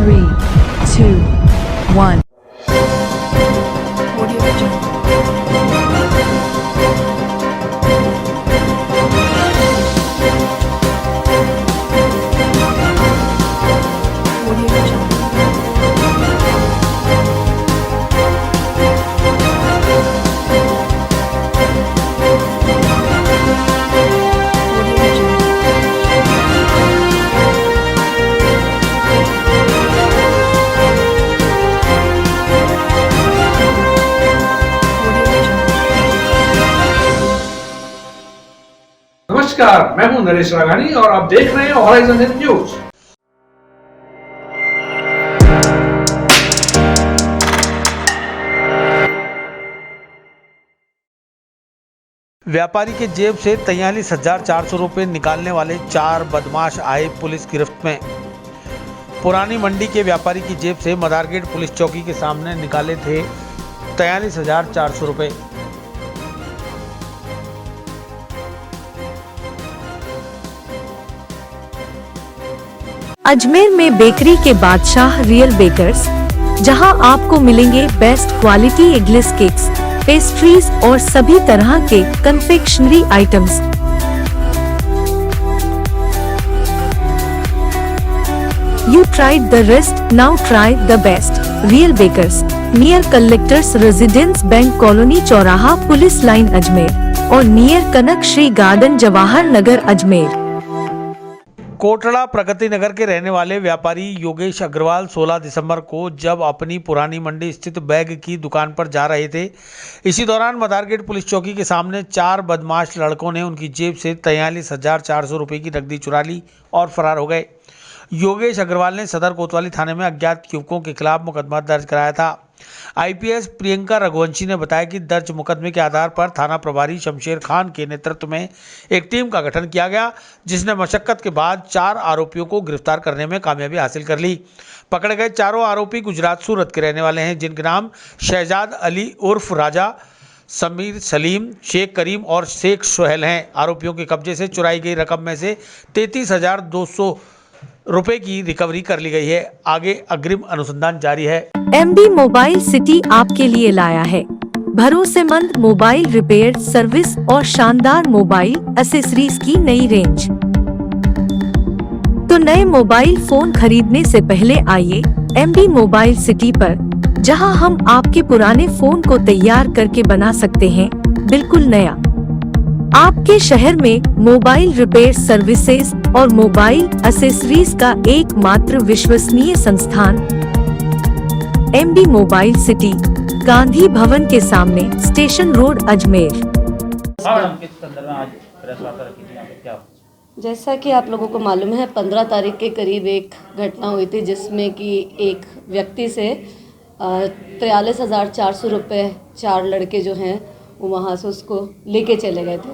3, 2, 1. नमस्कार, मैं हूं नरेश राघानी और आप देख रहे हैं हॉराइजन हिंद न्यूज। व्यापारी के जेब से 43,400 रुपये निकालने वाले 4 बदमाश आए पुलिस गिरफ्त में। पुरानी मंडी के व्यापारी की जेब से मदारगेट पुलिस चौकी के सामने निकाले थे 43,400 रुपये। अजमेर में बेकरी के बादशाह रियल बेकर्स, जहां आपको मिलेंगे best quality eggless cakes, pastries और सभी तरह के confectionery items. You tried the rest, now try the best. Real Bakers, near Collectors Residence Bank Colony चौराहा पुलिस लाइन अजमेर और नियर कनक श्री गार्डन जवाहर नगर अजमेर। कोटड़ा प्रगति नगर के रहने वाले व्यापारी योगेश अग्रवाल 16 दिसंबर को जब अपनी पुरानी मंडी स्थित बैग की दुकान पर जा रहे थे, इसी दौरान मदारगेट पुलिस चौकी के सामने 4 बदमाश लड़कों ने उनकी जेब से 43,400 रुपये की नकदी चुरा ली और फरार हो गए। योगेश अग्रवाल ने सदर कोतवाली थाने में अज्ञात युवकों के खिलाफ मुकदमा दर्ज कराया था। आईपीएस प्रियंका रघुवंशी ने बताया कि दर्ज मुकदमे के आधार पर थाना प्रभारी शमशेर खान के नेतृत्व में एक टीम का गठन किया गया, जिसने मशक्कत के बाद 4 आरोपियों को गिरफ्तार करने में कामयाबी हासिल कर ली। पकड़े गए चारों आरोपी गुजरात सूरत के रहने वाले हैं, जिनके नाम शहजाद अली उर्फ राजा, समीर सलीम, शेख करीम और शेख सोहेल हैं। आरोपियों के कब्जे से चुराई गई रकम में से 33,200 रुपए की रिकवरी कर ली गई है। आगे अग्रिम अनुसंधान जारी है। MB मोबाइल सिटी आपके लिए लाया है भरोसेमंद मोबाइल रिपेयर सर्विस और शानदार मोबाइल एक्सेसरीज की नई रेंज। तो नए मोबाइल फोन खरीदने से पहले आइए MB मोबाइल सिटी पर, जहां हम आपके पुराने फोन को तैयार करके बना सकते हैं बिल्कुल नया। आपके शहर में मोबाइल रिपेयर सर्विसेज और मोबाइल एक्सेसरीज का एकमात्र विश्वसनीय संस्थान MB mobile city, Gandhi Bhavan के सामने, स्टेशन रोड, अजमेर। जैसा कि आप लोगों को मालूम है, 15 तारीख के करीब एक घटना हुई थी जिसमें कि एक व्यक्ति से 43,400 रुपये 4 लड़के जो हैं वो वहाँ से उसको लेके चले गए थे।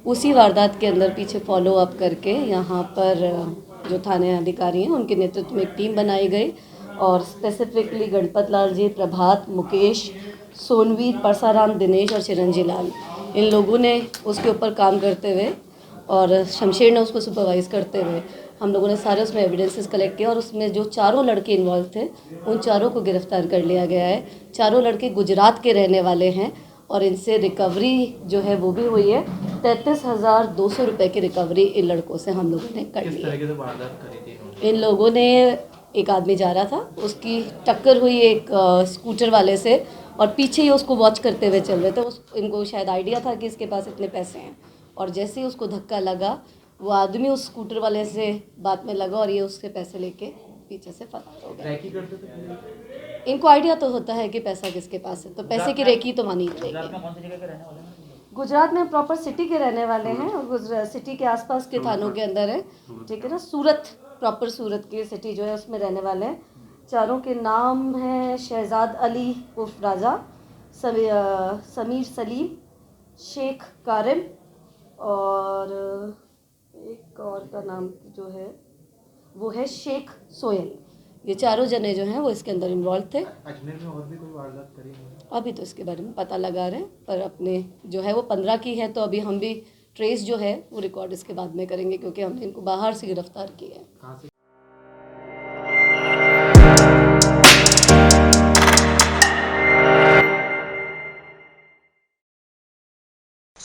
उसी वारदात के अंदर पीछे फॉलो अप करके यहाँ पर जो थाने अधिकारी हैं उनके नेतृत्व में एक टीम बनाई गई और स्पेसिफिकली गणपत लाल जी, प्रभात, मुकेश, सोनवीर, परसाराम, दिनेश और चिरंजी लाल, इन लोगों ने उसके ऊपर काम करते हुए और शमशेर ने उसको सुपरवाइज़ करते हुए हम लोगों ने सारे उसमें एविडेंसेस कलेक्ट किया और उसमें जो चारों लड़के इन्वॉल्व थे उन चारों को गिरफ्तार कर लिया गया है। चारों लड़के गुजरात के रहने वाले हैं और इनसे रिकवरी जो है वो भी हुई है। 33,200 रुपये की रिकवरी इन लड़कों से हम लोगों ने कर ली है। इन लोगों ने, एक आदमी जा रहा था, उसकी टक्कर हुई एक स्कूटर वाले से और पीछे ही उसको वॉच करते हुए चल रहे थे। इनको शायद आइडिया था कि इसके पास इतने पैसे हैं और जैसे ही उसको धक्का लगा वो आदमी उस स्कूटर वाले से बात में लगा और ये उसके पैसे लेके पीछे से फरार हो गया। इनको आइडिया तो होता है कि पैसा किसके पास है, तो पैसे की रेकी तो मानी जाएगी। गुजरात में प्रॉपर सिटी के रहने वाले हैं और सिटी के आसपास के थानों के अंदर है, ठीक है ना। सूरत, प्रॉपर सूरत की सिटी जो है उसमें रहने वाले हैं। चारों के नाम हैं शहजाद अली उर्फ राजा, समीर सलीम, शेख कारिम और एक और का नाम जो है वो है शेख सोहेल। ये चारों जने जो हैं वो इसके अंदर इन्वॉल्व थे। अजमेर में और भी कोई वारदात करी है? अभी तो इसके बारे में पता लगा रहे हैं, पर अपने जो है वो 15 की है, तो अभी हम भी ट्रेस जो है वो रिकॉर्ड इसके बाद में करेंगे क्योंकि हमने इनको बाहर से गिरफ्तार किया है।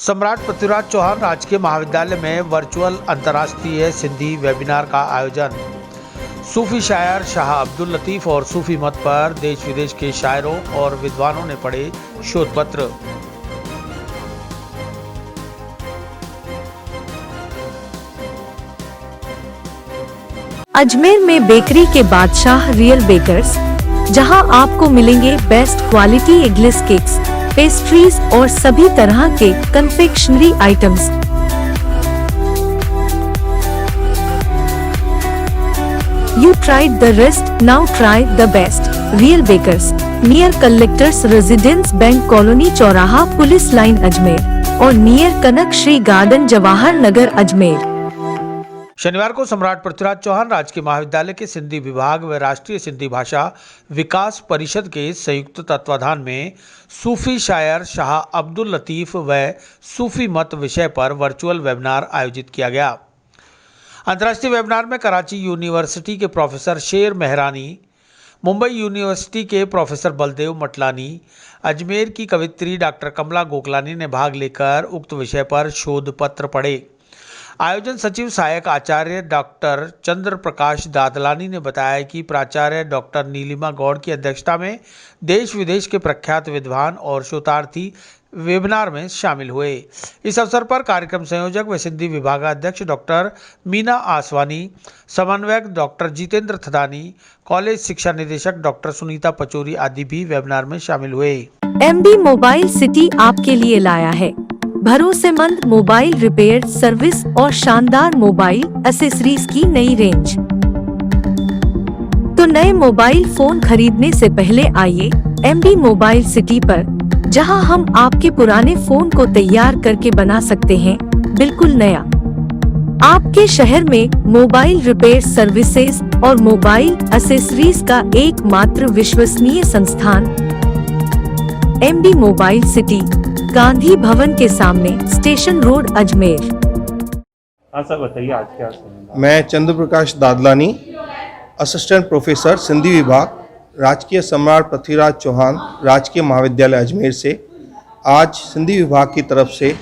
सम्राट पृथ्वीराज चौहान राजकीय महाविद्यालय में वर्चुअल अंतर्राष्ट्रीय सिंधी वेबिनार का आयोजन। सूफी शायर शाह अब्दुल लतीफ और सूफी मत पर देश विदेश के शायरों और विद्वानों ने पढ़े शोध पत्र। अजमेर में बेकरी के बादशाह रियल बेकर्स, जहां आपको मिलेंगे best quality eggless cakes, pastries और सभी तरह के confectionery items. You tried the rest, now try the best. Real Bakers, near Collectors Residence Bank Colony चौराहा पुलिस लाइन अजमेर और नियर कनक श्री गार्डन जवाहर नगर अजमेर। शनिवार को सम्राट पृथ्वीराज चौहान राजकीय महाविद्यालय के सिंधी विभाग व राष्ट्रीय सिंधी भाषा विकास परिषद के संयुक्त तत्वाधान में सूफी शायर शाह अब्दुल लतीफ व सूफी मत विषय पर वर्चुअल वेबिनार आयोजित किया गया। अंतर्राष्ट्रीय वेबिनार में कराची यूनिवर्सिटी के प्रोफेसर शेर मेहरानी, मुंबई यूनिवर्सिटी के प्रोफेसर बलदेव मटलानी, अजमेर की कवित्री डॉक्टर कमला गोकलानी ने भाग लेकर उक्त विषय पर शोध पत्र पढ़े। आयोजन सचिव सहायक आचार्य डॉक्टर चंद्र प्रकाश दादलानी ने बताया कि प्राचार्य डॉक्टर नीलिमा गौड़ की अध्यक्षता में देश विदेश के प्रख्यात विद्वान और शोधार्थी वेबिनार में शामिल हुए। इस अवसर पर कार्यक्रम संयोजक व सिंधी विभागाध्यक्ष डॉक्टर मीना आसवानी, समन्वयक डॉक्टर जितेंद्र थदानी, कॉलेज शिक्षा निदेशक डॉक्टर सुनीता पचौरी आदि भी वेबिनार में शामिल हुए। MB मोबाइल सिटी आपके लिए लाया है भरोसेमंद मोबाइल रिपेयर सर्विस और शानदार मोबाइल एक्सेसरीज की नई रेंज। तो नए मोबाइल फोन खरीदने से पहले आइए MB मोबाइल सिटी पर, जहां हम आपके पुराने फोन को तैयार करके बना सकते हैं बिल्कुल नया। आपके शहर में मोबाइल रिपेयर सर्विसेज और मोबाइल एक्सेसरीज का एकमात्र विश्वसनीय संस्थान MB mobile city, Gandhi Bhavan के सामने, स्टेशन रोड, अजमेर। हाँ सर, बताइए आज क्या सुनना। मैं चंद्र प्रकाश दादलानी, असिस्टेंट प्रोफेसर सिंधी विभाग, राजकीय सम्राट पृथ्वीराज चौहान राजकीय महाविद्यालय अजमेर से आज सिंधी विभाग की तरफ से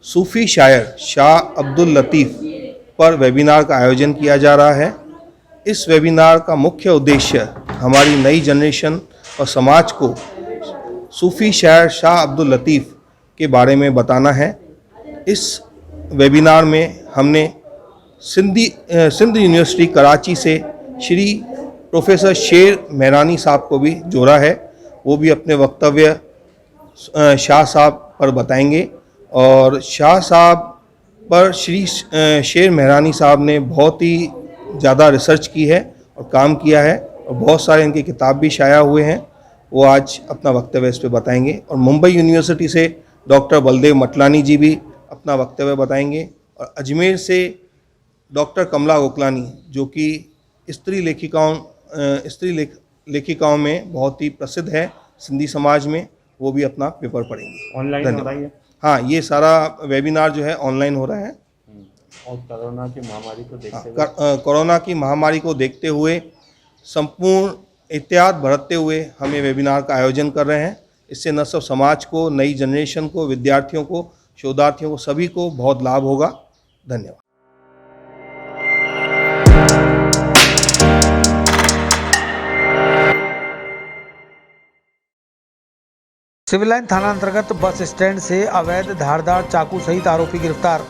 सूफी शायर शाह अब्दुल लतीफ पर वेबिनार का आयोजन किया जा रहा है। इस वेबिनार का मुख्य उद्देश्य हमारी नई जनरेशन और समाज को सूफी शायर शाह अब्दुल लतीफ के बारे में बताना है। इस वेबिनार में हमने सिंध यूनिवर्सिटी कराची से श्री प्रोफेसर शेर मेहरानी साहब को भी जोड़ा है। वो भी अपने वक्तव्य शाह साहब पर बताएंगे और शाह साहब पर श्री शेर मेहरानी साहब ने बहुत ही ज़्यादा रिसर्च की है और काम किया है और बहुत सारे इनके किताब भी शाया हुए हैं। वो आज अपना वक्तव्य इस पर बताएंगे। और मुंबई यूनिवर्सिटी से डॉक्टर बलदेव मटलानी जी भी अपना वक्तव्य बताएंगे और अजमेर से डॉक्टर कमला गोकलानी, जो कि स्त्री लेखिकाओं में बहुत ही प्रसिद्ध है सिंधी समाज में, वो भी अपना पेपर पढ़ेंगे। ऑनलाइन हो रहा है? हाँ, ये सारा वेबिनार जो है ऑनलाइन हो रहा है। और कोरोना की महामारी को देखते हुए कोरोना की महामारी को देखते हुए संपूर्ण एहतियात बरतते हुए हम ये वेबिनार का आयोजन कर रहे हैं। इससे न सिर्फ समाज को, नई जनरेशन को, विद्यार्थियों को, शोधार्थियों को, सभी को बहुत लाभ होगा। धन्यवाद। सिविल लाइन थाना अंतर्गत बस स्टैंड से अवैध धारदार चाकू सहित आरोपी गिरफ्तार।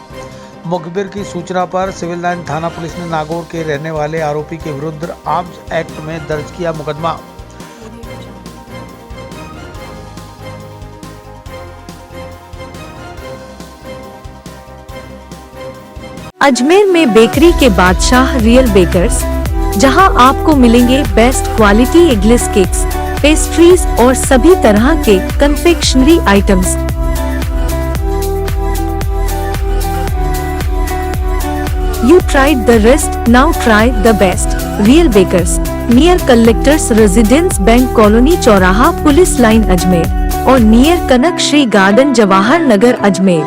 मुखबिर की सूचना पर सिविल लाइन थाना पुलिस ने नागौर के रहने वाले आरोपी के विरुद्ध आर्म्स एक्ट में दर्ज किया मुकदमा। अजमेर में बेकरी के बादशाह रियल बेकर्स, जहां आपको मिलेंगे best quality eggless cakes, pastries और सभी तरह के confectionery items. You tried the rest, now try the best. Real Bakers, near Collectors Residence Bank Colony चौराहा पुलिस लाइन अजमेर और नियर कनक Shri garden Jawahar Nagar Ajmer.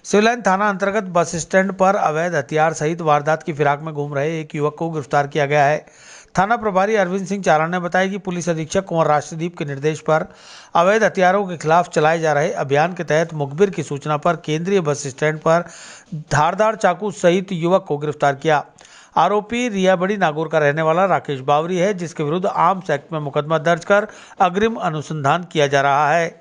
Civil line थाना अंतर्गत बस स्टैंड पर अवैध हथियार सहित वारदात की फिराक में घूम रहे एक युवक को गिरफ्तार किया गया है। थाना प्रभारी अरविंद सिंह चारण ने बताया कि पुलिस अधीक्षक कुंवर राष्ट्रदीप के निर्देश पर अवैध हथियारों के खिलाफ चलाए जा रहे अभियान के तहत मुखबिर की सूचना पर केंद्रीय बस स्टैंड पर धारदार चाकू सहित युवक को गिरफ्तार किया। आरोपी रियाबड़ी नागौर का रहने वाला राकेश बावरी है, जिसके विरुद्ध आर्म्स एक्ट में मुकदमा दर्ज कर अग्रिम अनुसंधान किया जा रहा है।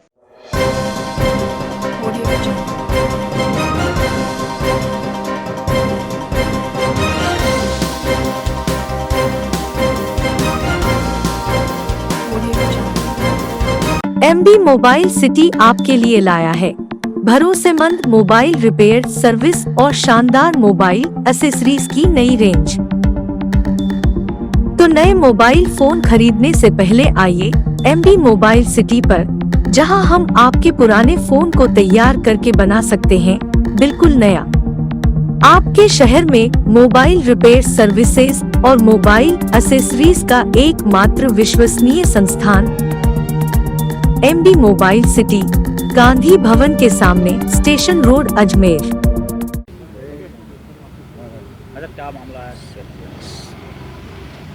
MB मोबाइल सिटी आपके लिए लाया है भरोसेमंद मोबाइल रिपेयर सर्विस और शानदार मोबाइल एक्सेसरीज की नई रेंज। तो नए मोबाइल फोन खरीदने से पहले आइए MB मोबाइल सिटी पर, जहां हम आपके पुराने फोन को तैयार करके बना सकते हैं बिल्कुल नया। आपके शहर में मोबाइल रिपेयर सर्विसेज और मोबाइल एक्सेसरीज का एकमात्र विश्वसनीय संस्थान MB mobile city, Gandhi Bhavan के सामने, स्टेशन रोड, अजमेर।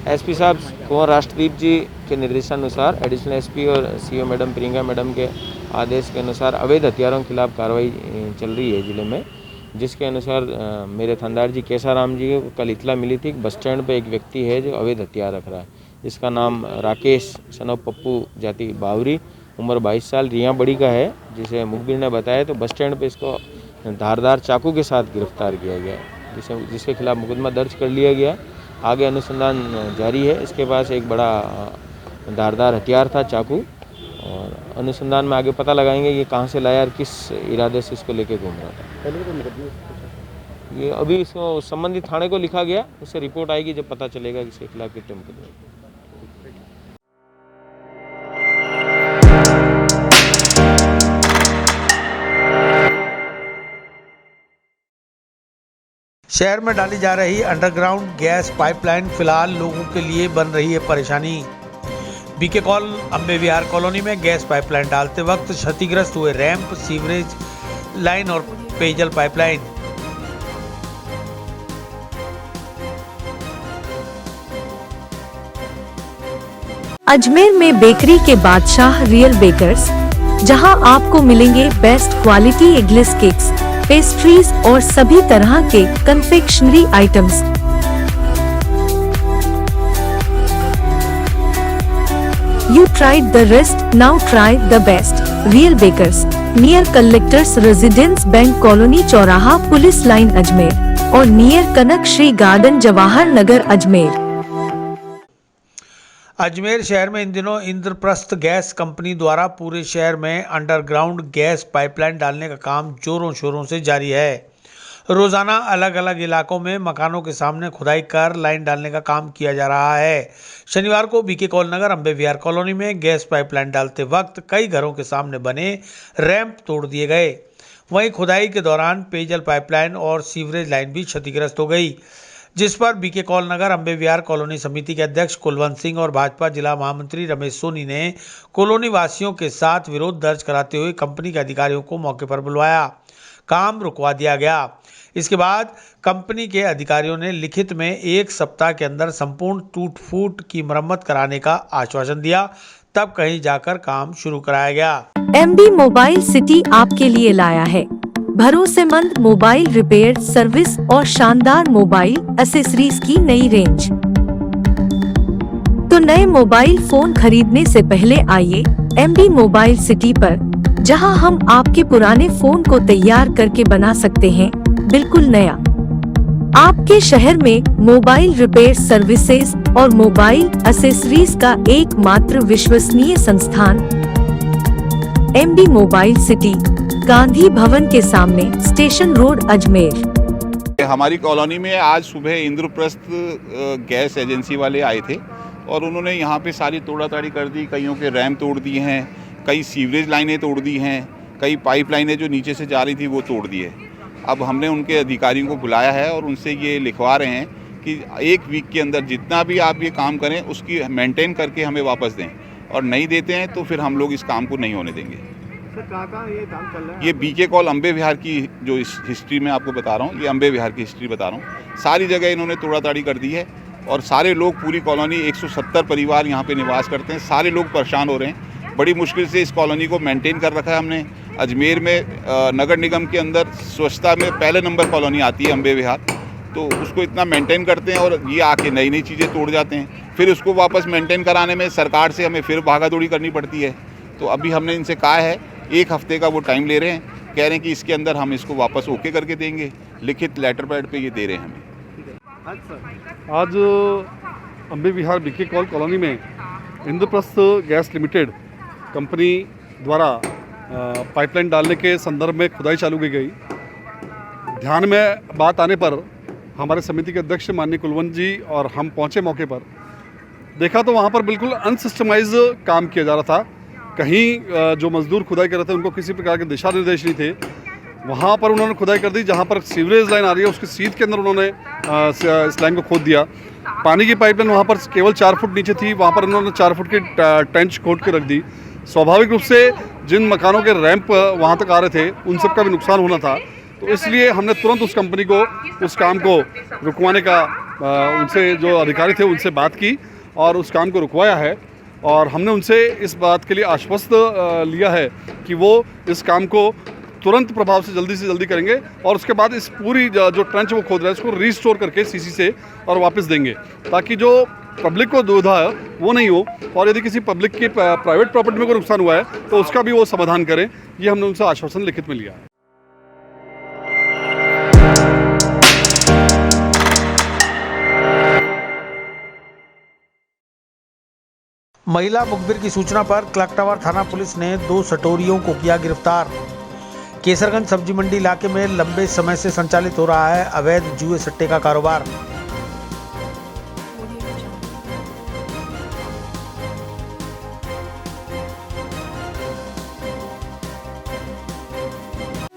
एसपी साहब कुंवर राष्ट्रदीप जी के निर्देशानुसार एडिशनल एसपी और सीओ मैडम प्रियंका मैडम के आदेश के अनुसार अवैध हथियारों के खिलाफ कार्रवाई चल रही है जिले में, जिसके अनुसार मेरे थानेदार जी केसाराम जी को कल इतला मिली थी बस स्टैंड पे एक व्यक्ति है जो अवैध हथियार रख रहा है, जिसका नाम राकेश सनव पप्पू जाति बावरी, उम्र 22 साल, रियाबड़ी का है, जिसे मुखबिर ने बताया। तो बस स्टैंड पे इसको धारदार चाकू के साथ गिरफ्तार किया गया, जिसके खिलाफ मुकदमा दर्ज कर लिया गया। आगे अनुसंधान जारी है। इसके पास एक बड़ा धारदार हथियार था, चाकू, और अनुसंधान में आगे पता लगाएंगे ये कहाँ से लाया और किस इरादे से इसको लेके घूम रहा था। ये अभी इसको संबंधित थाने को लिखा गया, उससे रिपोर्ट आएगी जब पता चलेगा कि इसके खिलाफ कितने मुकदमे। शहर में डाली जा रही अंडरग्राउंड गैस पाइपलाइन फिलहाल लोगों के लिए बन रही है परेशानी। बीके कॉल अम्बे विहार कॉलोनी में गैस पाइपलाइन डालते वक्त क्षतिग्रस्त हुए रैंप, सीवरेज लाइन और पेयजल पाइपलाइन। अजमेर में बेकरी के बादशाह रियल बेकर्स, जहां आपको मिलेंगे best quality eggless cakes, pastries और सभी तरह के confectionery items. You tried the rest, now try the best. Real Bakers, near Collectors Residence Bank Colony चौराहा पुलिस लाइन अजमेर और नियर कनक श्री गार्डन जवाहर नगर अजमेर। अजमेर शहर में इन दिनों इंद्रप्रस्थ गैस कंपनी द्वारा पूरे शहर में अंडरग्राउंड गैस पाइपलाइन डालने का काम जोरों शोरों से जारी है। रोजाना अलग अलग इलाकों में मकानों के सामने खुदाई कर लाइन डालने का काम किया जा रहा है। शनिवार को बीके कॉल नगर अम्बे विहार कॉलोनी में गैस पाइपलाइन डालते वक्त कई घरों के सामने बने रैंप तोड़ दिए गए। वहीं खुदाई के दौरान पेयजल पाइपलाइन और सीवरेज लाइन भी क्षतिग्रस्त हो गई, जिस पर बीके कॉल नगर अम्बे विहार कॉलोनी समिति के अध्यक्ष कुलवंत सिंह और भाजपा जिला महामंत्री रमेश सोनी ने कॉलोनी वासियों के साथ विरोध दर्ज कराते हुए कंपनी के अधिकारियों को मौके पर बुलवाया, काम रुकवा दिया गया। इसके बाद कंपनी के अधिकारियों ने लिखित में 1 सप्ताह के अंदर संपूर्ण टूट फूट की मरम्मत कराने का आश्वासन दिया, तब कहीं जाकर काम शुरू कराया गया। MB मोबाइल सिटी आपके लिए लाया है भरोसेमंद मोबाइल रिपेयर सर्विस और शानदार मोबाइल एक्सेसरीज की नई रेंज। तो नए मोबाइल फोन खरीदने से पहले आइए MB मोबाइल सिटी पर, जहां हम आपके पुराने फोन को तैयार करके बना सकते हैं बिल्कुल नया। आपके शहर में मोबाइल रिपेयर सर्विसेज और मोबाइल एक्सेसरीज का एकमात्र विश्वसनीय संस्थान MB mobile city, Gandhi Bhavan के सामने, स्टेशन रोड, अजमेर। हमारी कॉलोनी में आज सुबह इंद्रप्रस्थ गैस एजेंसी वाले आए थे और उन्होंने यहाँ पे सारी तोड़ाताड़ी कर दी। कईयों के रैम तोड़ दिए हैं, कई सीवरेज लाइनें तोड़ दी हैं, कई पाइप लाइनें जो नीचे से जा रही थी वो तोड़ दी है। अब हमने उनके अधिकारियों को बुलाया है और उनसे ये लिखवा रहे हैं कि 1 वीक के अंदर जितना भी आप ये काम करें उसकी मेंटेन करके हमें वापस दें, और नहीं देते हैं तो फिर हम लोग इस काम को नहीं होने देंगे। सर कहाँ ये काम चल रहा है? ये बीके कॉल अम्बे विहार की जो इस हिस्ट्री में आपको बता रहा हूँ, ये अम्बे विहार की हिस्ट्री बता रहा हूँ। सारी जगह इन्होंने तोड़ाताड़ी कर दी है। और सारे लोग, पूरी कॉलोनी 170 परिवार यहाँ पे निवास करते हैं, सारे लोग परेशान हो रहे हैं। बड़ी मुश्किल से इस कॉलोनी को मेंटेन कर रखा है हमने। अजमेर में नगर निगम के अंदर स्वच्छता में पहले नंबर कॉलोनी आती है अम्बे विहार, तो उसको इतना मेंटेन करते हैं और ये आके नई नई चीज़ें तोड़ जाते हैं। फिर उसको वापस मेंटेन कराने में सरकार से हमें फिर भागा दौड़ी करनी पड़ती है। तो अभी हमने इनसे कहा है, 1 हफ्ते का वो टाइम ले रहे हैं, कह रहे हैं कि इसके अंदर हम इसको वापस ओके करके देंगे। लिखित लेटर पैड पे ये दे रहे हैं हमें। आज अम्बे विहार बीके कॉलोनी में इंद्रप्रस्थ गैस लिमिटेड कंपनी द्वारा पाइपलाइन डालने के संदर्भ में खुदाई चालू की गई। ध्यान में बात आने पर हमारे समिति के अध्यक्ष माननीय कुलवंत जी और हम पहुंचे मौके पर, देखा तो वहां पर बिल्कुल अनसिस्टमाइज काम किया जा रहा था। कहीं जो मजदूर खुदाई कर रहे थे उनको किसी प्रकार के दिशा निर्देश नहीं थे। वहाँ पर उन्होंने खुदाई कर दी, जहाँ पर सीवरेज लाइन आ रही है उसके सीध के अंदर उन्होंने इस लाइन को खोद दिया। पानी की पाइपलाइन वहाँ पर केवल 4 फुट नीचे थी, वहाँ पर उन्होंने 4 फुट की ट्रेंच खोद के रख दी। स्वाभाविक रूप से जिन मकानों के रैंप वहाँ तक आ रहे थे उन सब का भी नुकसान होना था। तो इसलिए हमने तुरंत उस कंपनी को उस काम को रुकवाने का उनसे जो अधिकारी थे उनसे बात की और उस काम को रुकवाया है। और हमने उनसे इस बात के लिए आश्वस्त लिया है कि वो इस काम को तुरंत प्रभाव से जल्दी करेंगे और उसके बाद इस पूरी जो ट्रेंच वो खोद रहे हैं उसको रीस्टोर करके सीसी से और वापस देंगे, ताकि जो पब्लिक को दुविधा है वो नहीं हो। और यदि किसी पब्लिक की प्राइवेट प्रॉपर्टी में कोई नुकसान हुआ है तो उसका भी वो समाधान करें। ये हमने उनसे आश्वासन लिखित में लिया है। महिला मुखबिर की सूचना पर क्लॉक टावर थाना पुलिस ने 2 सटोरियों को किया गिरफ्तार। केसरगंज सब्जी मंडी इलाके में लंबे समय से संचालित हो रहा है अवैध जुए सट्टे का कारोबार।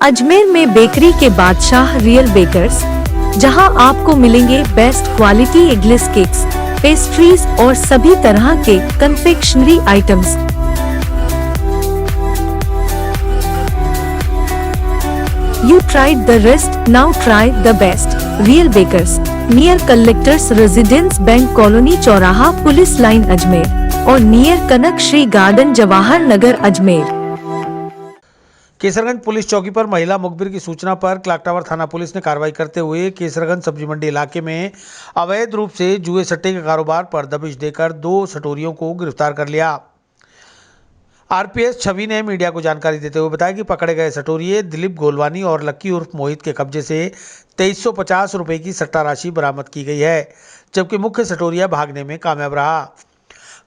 अजमेर में बेकरी के बादशाह रियल बेकर्स, जहां आपको मिलेंगे best quality eggless cakes, pastries और सभी तरह के confectionery items. You tried the rest, now try the best. Real Bakers, near Collectors Residence Bank Colony चौराहा पुलिस लाइन अजमेर और नियर कनक श्री गार्डन जवाहर नगर अजमेर। केसरगंज पुलिस चौकी पर महिला मुखबिर की सूचना पर क्लॉक टावर थाना पुलिस ने कार्रवाई करते हुए केसरगंज सब्जी मंडी इलाके में अवैध रूप से जुए सट्टे के कारोबार पर दबिश देकर 2 सटोरियों को गिरफ्तार कर लिया। आरपीएस छवि ने मीडिया को जानकारी देते हुए बताया कि पकड़े गए सटोरिये दिलीप गोलवानी और लक्की उर्फ मोहित के कब्जे से 2350 रुपये की सट्टा राशि बरामद की गई है, जबकि मुख्य सटोरिया भागने में कामयाब रहा।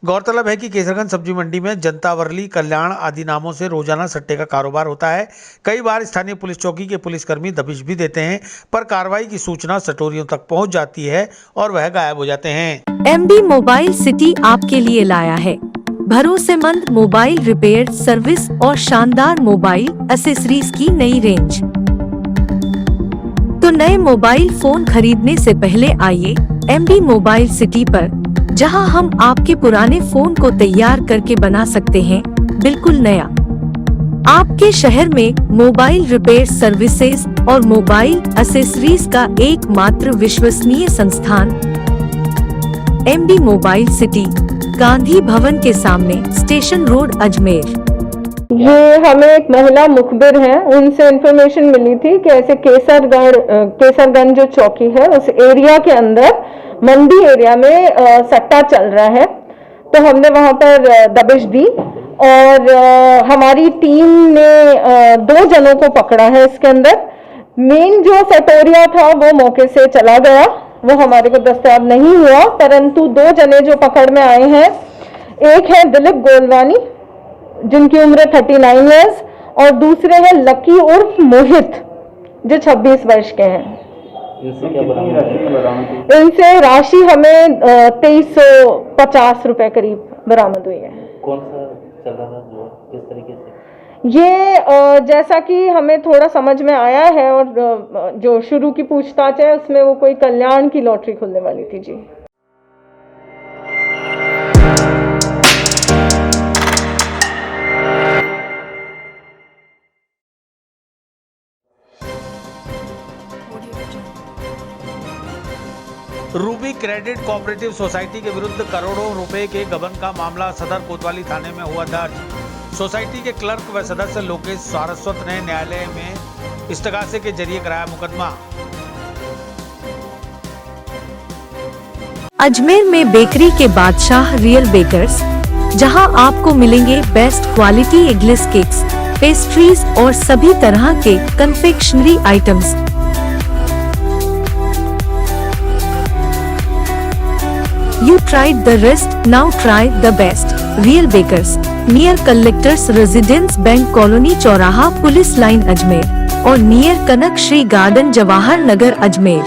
गौरतलब है कि केसरगंज सब्जी मंडी में जनता वर्ली, कल्याण आदि नामों से रोजाना सट्टे का कारोबार होता है। कई बार स्थानीय पुलिस चौकी के पुलिसकर्मी दबिश भी देते हैं, पर कार्रवाई की सूचना सटोरियों तक पहुंच जाती है और वह गायब हो जाते हैं। एमबी मोबाइल सिटी आपके लिए लाया है भरोसेमंद मोबाइल रिपेयर सर्विस और शानदार मोबाइल एक्सेसरीज की नई रेंज। तो नए मोबाइल फोन खरीदने से पहले आइए एमबी मोबाइल सिटी पर, जहां हम आपके पुराने फोन को तैयार करके बना सकते हैं बिल्कुल नया। आपके शहर में मोबाइल रिपेयर सर्विसेज और मोबाइल एक्सेसरीज का एकमात्र विश्वसनीय संस्थान MB mobile city, Gandhi Bhavan के सामने, स्टेशन रोड अजमेर। ये हमें एक महिला मुखबिर है, उनसे इन्फॉर्मेशन मिली थी कि ऐसे केसरगंज जो चौकी है उस एरिया के अंदर मंडी एरिया में सट्टा चल रहा है। तो हमने वहां पर दबिश दी और हमारी टीम ने 2 जनों को पकड़ा है। इसके अंदर मेन जो सटोरिया था वो मौके से चला गया, वो हमारे को दस्तयाब नहीं हुआ, परंतु 2 जने जो पकड़ में आए हैं, एक है दिलीप गोलवानी जिनकी उम्र 39 इयर्स और दूसरे हैं लकी उर्फ मोहित जो 26 वर्ष के हैं। इनसे राशि हमें 2350 रुपए करीब बरामद हुई है। कौन सा चल रहा था जो किस तरीके से? ये जैसा कि हमें थोड़ा समझ में आया है और जो शुरू की पूछताछ है उसमें वो कोई कल्याण की लॉटरी खुलने वाली थी जी। रूबी क्रेडिट कोऑपरेटिव सोसाइटी के विरुद्ध करोड़ों रुपए के गबन का मामला सदर कोतवाली थाने में हुआ दर्ज। सोसाइटी के क्लर्क व सदस्य लोकेश सारस्वत ने न्यायालय में इस्तगासे के जरिए कराया मुकदमा। अजमेर में बेकरी के बादशाह रियल बेकर्स, जहां आपको मिलेंगे best quality eggless cakes, pastries और सभी तरह के confectionery items. You tried the rest, now try the best. Real Bakers, near Collectors Residence Bank Colony चौराहा पुलिस लाइन अजमेर और नियर कनक श्री गार्डन जवाहर नगर अजमेर।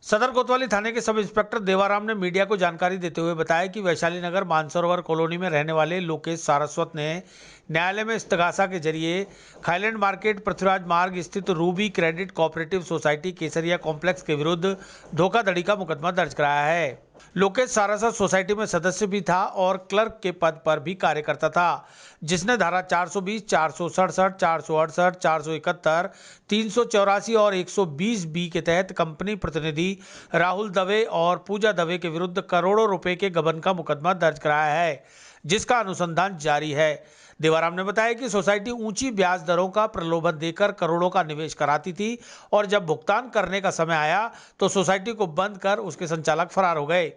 सदर कोतवाली थाने के सब इंस्पेक्टर देवाराम ने मीडिया को जानकारी देते हुए बताया कि वैशाली नगर मानसरोवर कॉलोनी में रहने वाले लोकेश सारस्वत ने न्यायालय में इस्तगासा के जरिए खाइलैंड मार्केट पृथ्वीराज मार्ग स्थित रूबी क्रेडिट कोऑपरेटिव सोसाइटी केसरिया कॉम्प्लेक्स के विरुद्ध धोखाधड़ी का मुकदमा दर्ज कराया है। लोकेश सारस्वत सोसाइटी में सदस्य भी था और क्लर्क के पद पर भी कार्य करता था, जिसने धारा 420, 467, 468, 471, 384 और 120 बी के तहत कंपनी प्रतिनिधि राहुल दवे और पूजा दवे के विरुद्ध करोड़ों रुपए के गबन का मुकदमा दर्ज कराया है, जिसका अनुसंधान जारी है। देवाराम ने बताया कि सोसाइटी ऊंची ब्याज दरों का प्रलोभन देकर करोड़ों का निवेश कराती थी और जब भुगतान करने का समय आया तो सोसाइटी को बंद कर उसके संचालक फरार हो गए।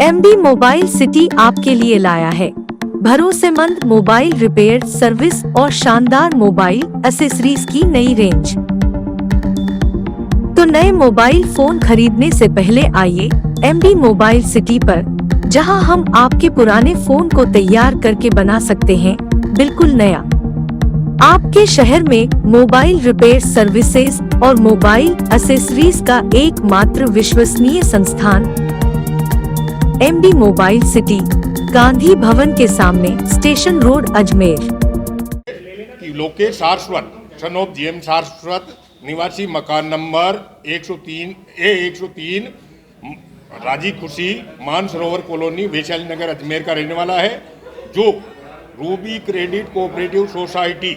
MB मोबाइल सिटी आपके लिए लाया है भरोसेमंद मोबाइल रिपेयर सर्विस और शानदार मोबाइल एक्सेसरीज की नई रेंज। तो नए मोबाइल फोन खरीदने से पहले आइए MB मोबाइल सिटी पर, जहां हम आपके पुराने फोन को तैयार करके बना सकते हैं बिल्कुल नया। आपके शहर में मोबाइल रिपेयर सर्विसेज और मोबाइल एक्सेसरीज का एकमात्र विश्वसनीय संस्थान MB mobile city, Gandhi Bhavan के सामने, station road, Ajmer. Lokesh Saraswat son of GM Saraswat, निवासी मकान नंबर 103 राजी खुशी मानसरोवर कॉलोनी वैशाली नगर अजमेर का रहने वाला है, जो Ruby credit cooperative society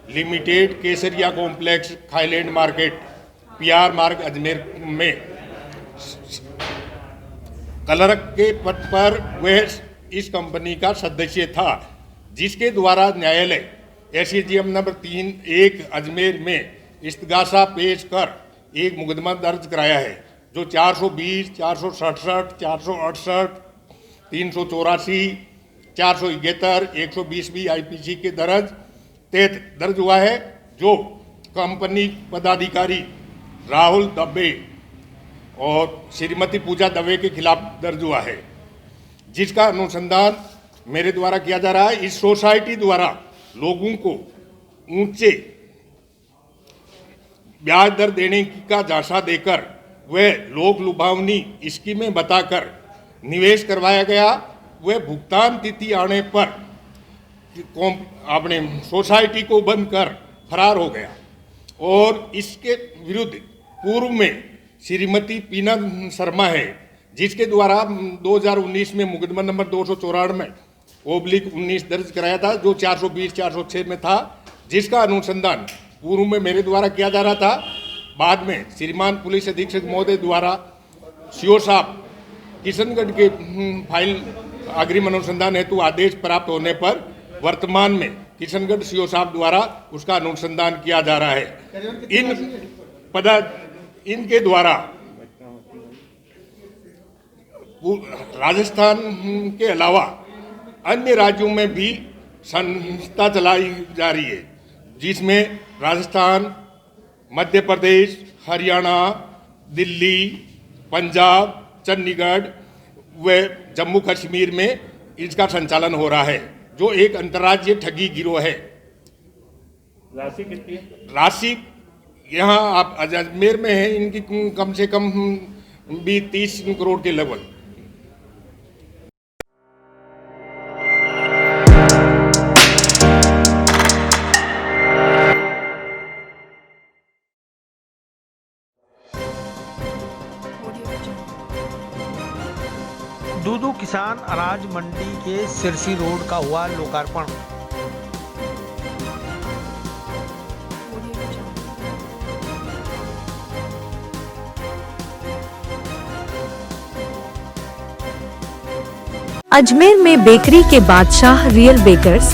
limited Kesariya complex खाइलैंड मार्केट PR मार्ग अजमेर में क्लर्क के पद पर वह इस कंपनी का सदस्य था, जिसके द्वारा न्यायालय SAGM नंबर 3-1 अजमेर में इस्तगासा पेश कर एक मुकदमा दर्ज कराया है, जो 420, 467, 468, 384, 471, 120 बी IPC के तहत दर्ज हुआ है, जो कंपनी पदाधिकारी राहुल दवे और श्रीमती पूजा दवे के खिलाफ दर्ज हुआ है, जिसका अनुसंधान मेरे द्वारा किया जा रहा है। इस सोसाइटी द्वारा लोगों को ऊंचे ब्याज दर देने का झांसा देकर वह लोक लुभावनी स्कीमें बताकर निवेश करवाया गया। वह भुगतान तिथि आने पर अपने सोसाइटी को बंद कर फरार हो गया और इसके विरुद्ध पूर्व में श्रीमती पीना शर्मा है, जिसके द्वारा 2019 में मुकदमा नंबर 294/19 दर्ज कराया था, जो 420, 406 में था, जिसका अनुसंधान पूर्व में मेरे द्वारा किया जा रहा था। बाद में श्रीमान पुलिस अधीक्षक महोदय द्वारा CO साहब किशनगढ़ के फाइल अग्रिम अनुसंधान हेतु आदेश प्राप्त होने पर वर्तमान में किशनगढ़ CO साहब द्वारा उसका अनुसंधान किया जा रहा है। इनके द्वारा राजस्थान के अलावा अन्य राज्यों में भी संस्था चलाई जा रही है, जिसमें राजस्थान, मध्य प्रदेश, हरियाणा, दिल्ली, पंजाब, चंडीगढ़ व जम्मू कश्मीर में इसका संचालन हो रहा है, जो एक अंतर्राज्यीय ठगी गिरोह है। राशि कितनी है? राशि यहाँ आप अजमेर में है, इनकी कम से कम भी 30 करोड़ के लगभग। दूदू किसान अनाज मंडी के सिरसी रोड का हुआ लोकार्पण। अजमेर में बेकरी के बादशाह रियल बेकर्स,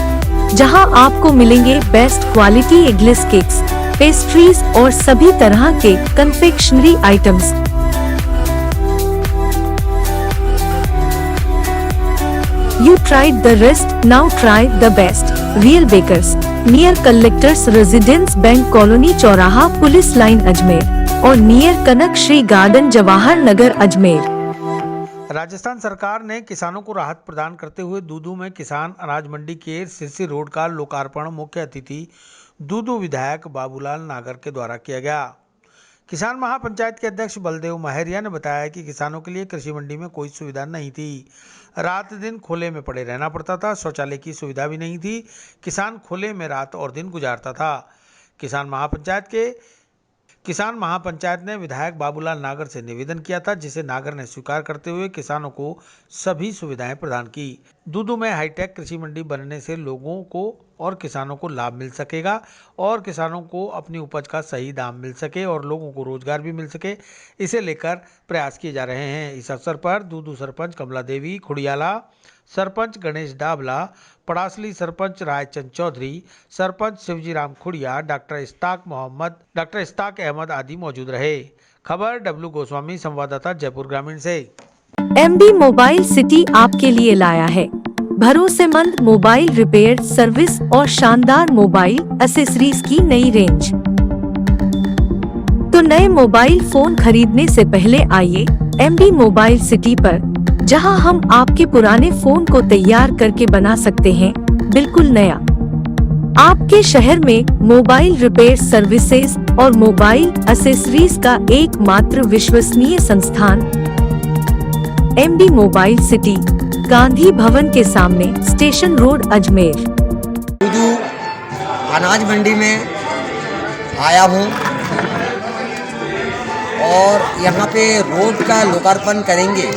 जहां आपको मिलेंगे best quality eggless cakes, pastries और सभी तरह के confectionery items. You tried the rest, now try the best. Real Bakers, near Collectors Residence Bank Colony चौराहा पुलिस लाइन अजमेर और नियर कनक श्री गार्डन जवाहर नगर अजमेर। राजस्थान सरकार ने किसानों को राहत प्रदान करते हुए दूदू में किसान अनाज मंडी के सिरसी रोड का लोकार्पण मुख्य अतिथि दूदू विधायक बाबूलाल नागर के द्वारा किया गया। किसान महापंचायत के अध्यक्ष बलदेव महरिया ने बताया कि किसानों के लिए कृषि मंडी में कोई सुविधा नहीं थी। रात दिन खोले में पड़े रहना पड़ता था। शौचालय की सुविधा भी नहीं थी। किसान खोले में रात और दिन गुजारता था। किसान महापंचायत ने विधायक बाबूलाल नागर से निवेदन किया था, जिसे नागर ने स्वीकार करते हुए किसानों को सभी सुविधाएं प्रदान की। दूदू में हाईटेक कृषि मंडी बनने से लोगों को और किसानों को लाभ मिल सकेगा और किसानों को अपनी उपज का सही दाम मिल सके और लोगों को रोजगार भी मिल सके, इसे लेकर प्रयास किए जा रहे हैं। इस अवसर पर दूदू सरपंच कमला देवी खुड़ियाला, सरपंच गणेश डाबला, पड़ासली सरपंच रायचंद चौधरी, सरपंच शिवजी राम खुड़िया, डॉक्टर इस्ताक अहमद आदि मौजूद रहे। खबर डब्लू गोस्वामी, संवाददाता जयपुर ग्रामीण से। MB मोबाइल सिटी आपके लिए लाया है भरोसेमंद मोबाइल रिपेयर सर्विस और शानदार मोबाइल एक्सेसरीज की नई रेंज। तो नए मोबाइल फोन खरीदने से पहले आइए MB मोबाइल सिटी पर, जहां हम आपके पुराने फोन को तैयार करके बना सकते हैं बिल्कुल नया। आपके शहर में मोबाइल रिपेयर सर्विसेज और मोबाइल एक्सेसरीज का एकमात्र विश्वसनीय संस्थान MB mobile city, Gandhi Bhavan के सामने, स्टेशन रोड, अजमेर। दूदू अनाज मंडी में आया हूँ और यहाँ पे रोड का लोकार्पण करेंगे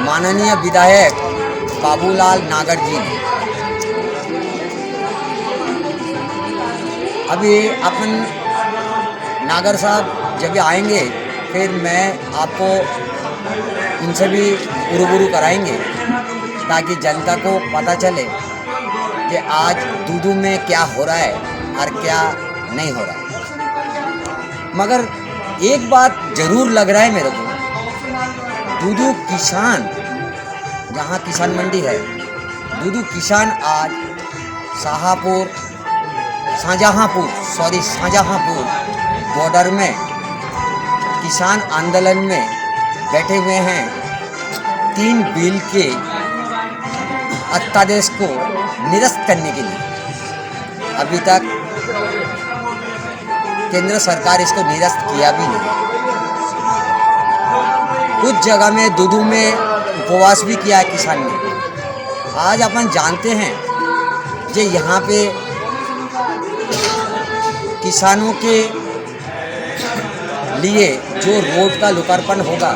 माननीय विधायक बाबूलाल नागर जी। अभी अपन नागर साहब जब आएंगे फिर मैं आपको उनसे भी रूबरू कराएंगे ताकि जनता को पता चले कि आज दूदू में क्या हो रहा है और क्या नहीं हो रहा है। मगर एक बात जरूर लग रहा है मेरे को, दूदू किसान, जहाँ किसान मंडी है, दूदू किसान आज शाहजहाँपुर बॉर्डर में किसान आंदोलन में बैठे हुए हैं। 3 बिल के अध्यादेश को निरस्त करने के लिए अभी तक केंद्र सरकार इसको निरस्त किया भी नहीं। कुछ जगह में दूदू में उपवास भी किया है किसान ने। आज अपन जानते हैं कि यहाँ पे किसानों के लिए जो रोड का लोकार्पण होगा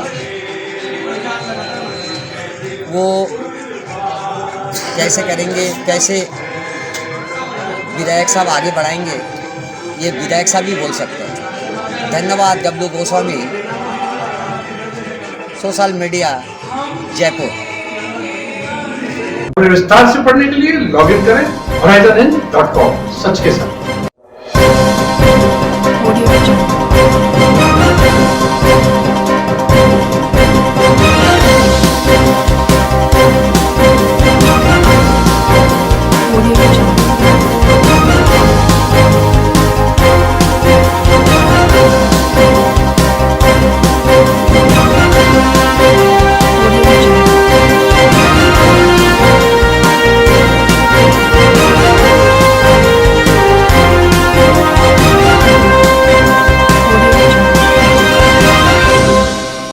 वो कैसे करेंगे, कैसे विधायक साहब आगे बढ़ाएंगे, ये विधायक साहब ही बोल सकते हैं। धन्यवाद W Goswami, social media, Jaipur. विस्तार से पढ़ने के लिए लॉगिन करें horizonn.com, सच के साथ।